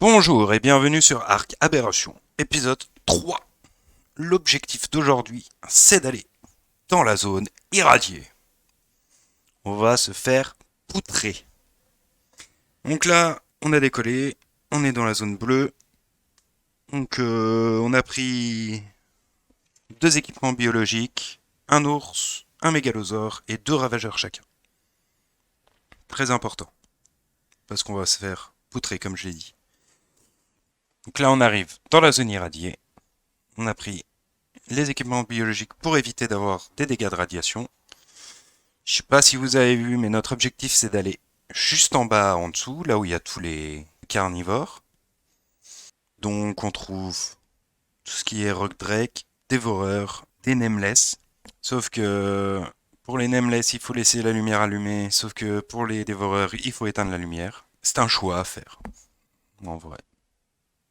Bonjour et bienvenue sur Arc Aberration, épisode 3. L'objectif d'aujourd'hui, c'est d'aller dans la zone irradiée. On va se faire poutrer. Donc là, on a décollé, on est dans la zone bleue. Donc on a pris deux équipements biologiques, un ours, un mégalosaure et deux ravageurs chacun. Très important, parce qu'on va se faire poutrer comme je l'ai dit. Donc là, on arrive dans la zone irradiée. On a pris les équipements biologiques pour éviter d'avoir des dégâts de radiation. Je sais pas si vous avez vu, mais notre objectif c'est d'aller juste en bas, en dessous, là où il y a tous les carnivores. Donc on trouve tout ce qui est rock drake, dévoreur, des nameless. Sauf que pour les nameless, il faut laisser la lumière allumée. Sauf que pour les dévoreurs, il faut éteindre la lumière. C'est un choix à faire, en vrai.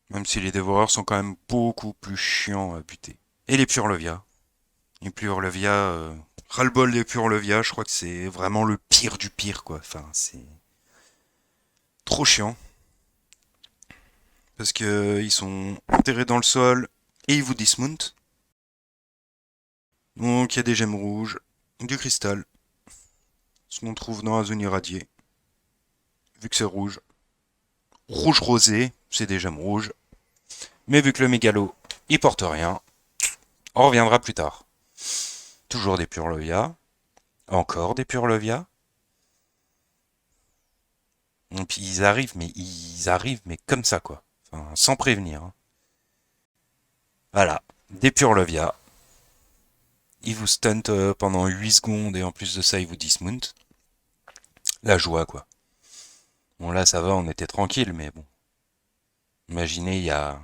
Même si les dévoreurs sont quand même beaucoup plus chiants à buter. Et les purlevias. Les purlevias, ras-le-bol des purlevias, je crois que c'est vraiment le pire du pire, quoi. Enfin, c'est trop chiant. Parce que ils sont enterrés dans le sol et ils vous dismount. Donc il y a des gemmes rouges, du cristal, ce qu'on trouve dans la zone irradiée. Vu que c'est rouge. Rouge rosé, c'est des gemmes rouges. Mais vu que le mégalo, il porte rien, on reviendra plus tard. Toujours des purlevias. Encore des purlevias. Et puis ils arrivent, mais comme ça, quoi. Enfin, sans prévenir, hein. Voilà, des purlevias. Ils vous stuntent pendant 8 secondes et en plus de ça, ils vous dismount. La joie, quoi. Bon, là, ça va, on était tranquille, mais bon. Imaginez, il y a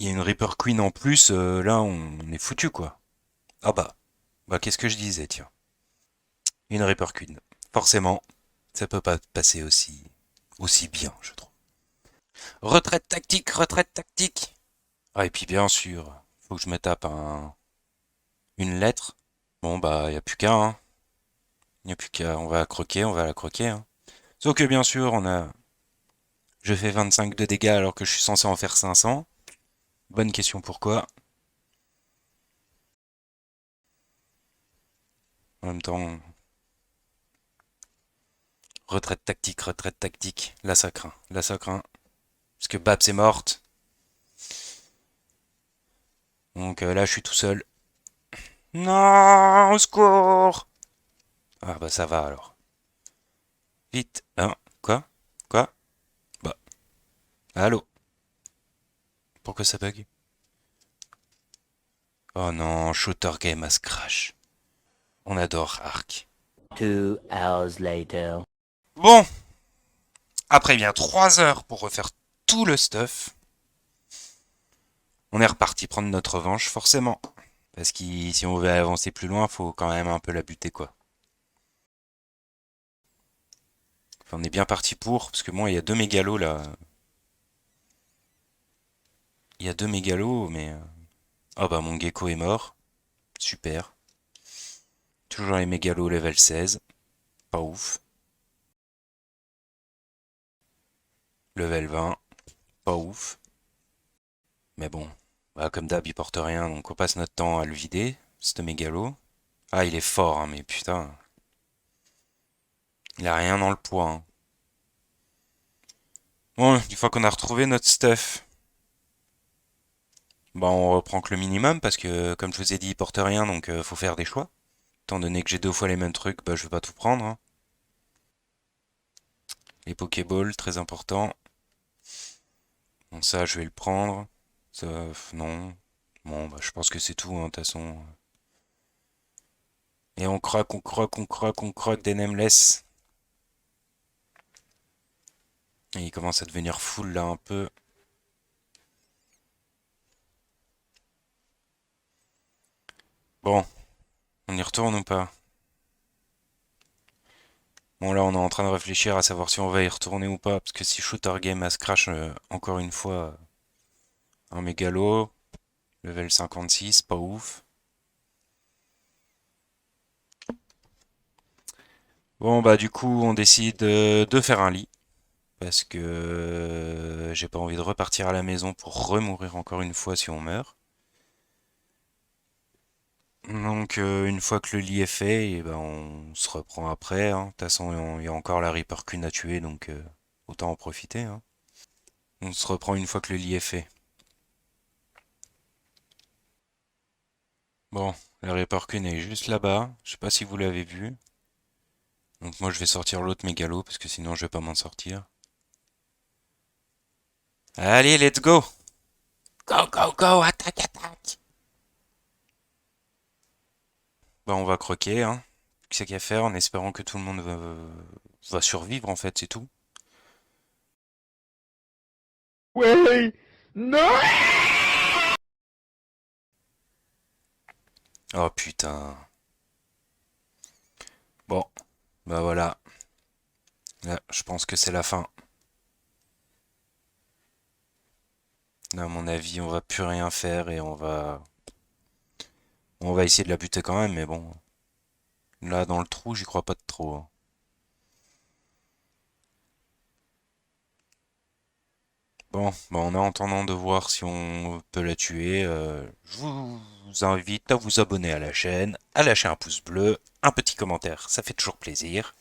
une Reaper Queen en plus, là, on est foutu, quoi. Ah bah, qu'est-ce que je disais, tiens. Une Reaper Queen. Forcément, ça peut pas passer aussi bien, je trouve. Retraite tactique, retraite tactique. Ah, et puis bien sûr, faut que je me tape une lettre. Bon, bah, y a plus qu'à, hein. Y a plus qu'à, on va la croquer, on va la croquer, hein. Sauf que bien sûr, je fais 25 de dégâts alors que je suis censé en faire 500. Bonne question pourquoi. En même temps, retraite tactique, retraite tactique. Là ça craint, là ça craint. Parce que Babs est morte. Donc là je suis tout seul. Non, au secours. Ah bah ça va alors. Vite. Hein. Quoi? Quoi? Bah. Allô? Pourquoi ça bug? Oh non, Shooter Game as crash. On adore Ark. 2 hours later. Bon, après bien 3 heures pour refaire tout le stuff, on est reparti prendre notre revanche, forcément. Parce que si on veut avancer plus loin, faut quand même un peu la buter, quoi. Enfin, on est bien parti pour, parce que moi, il y a deux mégalos, là. Il y a deux mégalos, mais... Ah bah, mon gecko est mort. Super. Toujours les mégalos level 16. Pas ouf. Level 20. Pas ouf. Mais bon. Bah, comme d'hab, il porte rien, donc on passe notre temps à le vider, ce mégalo. Ah, il est fort, hein, mais putain. Il a rien dans le poids, hein. Bon, une fois qu'on a retrouvé notre stuff, bah on reprend que le minimum parce que comme je vous ai dit, il porte rien donc faut faire des choix. Étant donné que j'ai deux fois les mêmes trucs, bah je vais pas tout prendre, hein. Les Pokéballs, très important. Bon ça je vais le prendre. Ça, non. Bon bah je pense que c'est tout, hein, de toute façon. Et on croque, on croque, on croque, on croque des nameless. Et il commence à devenir full là un peu. Bon, on y retourne ou pas? Bon là on est en train de réfléchir à savoir si on va y retourner ou pas. Parce que si Shooter Game a crash encore une fois un mégalo, level 56, pas ouf. Bon bah du coup on décide de faire un lit. parce que j'ai pas envie de repartir à la maison pour remourir encore une fois si on meurt. Donc une fois que le lit est fait, et ben on se reprend après, hein. De toute façon, il y a encore la Reaper Queen à tuer, donc autant en profiter, hein. On se reprend une fois que le lit est fait. Bon, la Reaper Queen est juste là-bas. Je sais pas si vous l'avez vu. Donc moi je vais sortir l'autre mégalo parce que sinon je vais pas m'en sortir. Allez, let's go! Go, go, go, attaque, attaque! Bah on va croquer, hein. Qu'est-ce qu'il y a à faire en espérant que tout le monde va survivre en fait, c'est tout. Ouais. Non. Oh putain. Bon, bah voilà. Là, je pense que c'est la fin. Là, à mon avis, on va plus rien faire et on va essayer de la buter quand même, mais bon. Là, dans le trou, j'y crois pas de trop, hein. Bon, bah en attendant de voir si on peut la tuer, je vous invite à vous abonner à la chaîne, à lâcher un pouce bleu, un petit commentaire, ça fait toujours plaisir.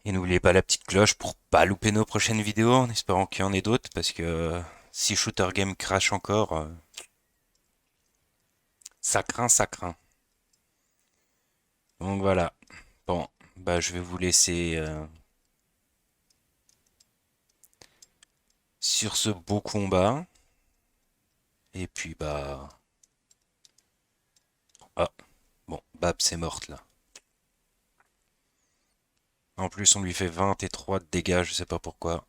Et n'oubliez pas la petite cloche pour pas louper nos prochaines vidéos, en espérant qu'il y en ait d'autres, parce que si Shooter Game crache encore, ça craint, ça craint. Donc voilà. Bon, bah je vais vous laisser sur ce beau combat. Et puis bah... Ah, bon, Bab c'est morte là. En plus on lui fait 23 de dégâts, je sais pas pourquoi.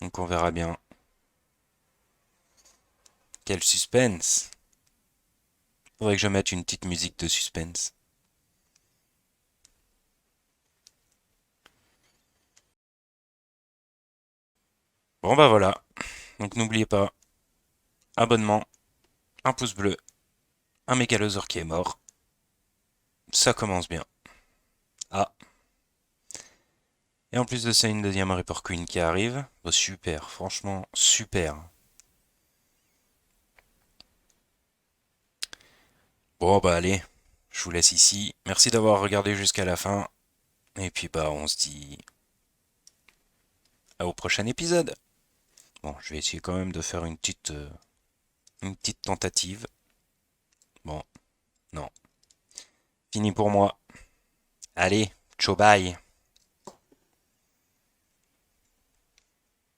Donc on verra bien. Quel suspense! Faudrait que je mette une petite musique de suspense. Bon bah voilà. Donc n'oubliez pas, abonnement, un pouce bleu, un mégalosaure qui est mort. Ça commence bien. Ah. Et en plus de ça, une deuxième Reaper Queen qui arrive. Oh, super, franchement, super. Bon bah allez, je vous laisse ici. Merci d'avoir regardé jusqu'à la fin. Et puis bah on se dit au prochain épisode. Bon, je vais essayer quand même de faire une petite tentative. Bon, non. Fini pour moi. Allez, ciao bye.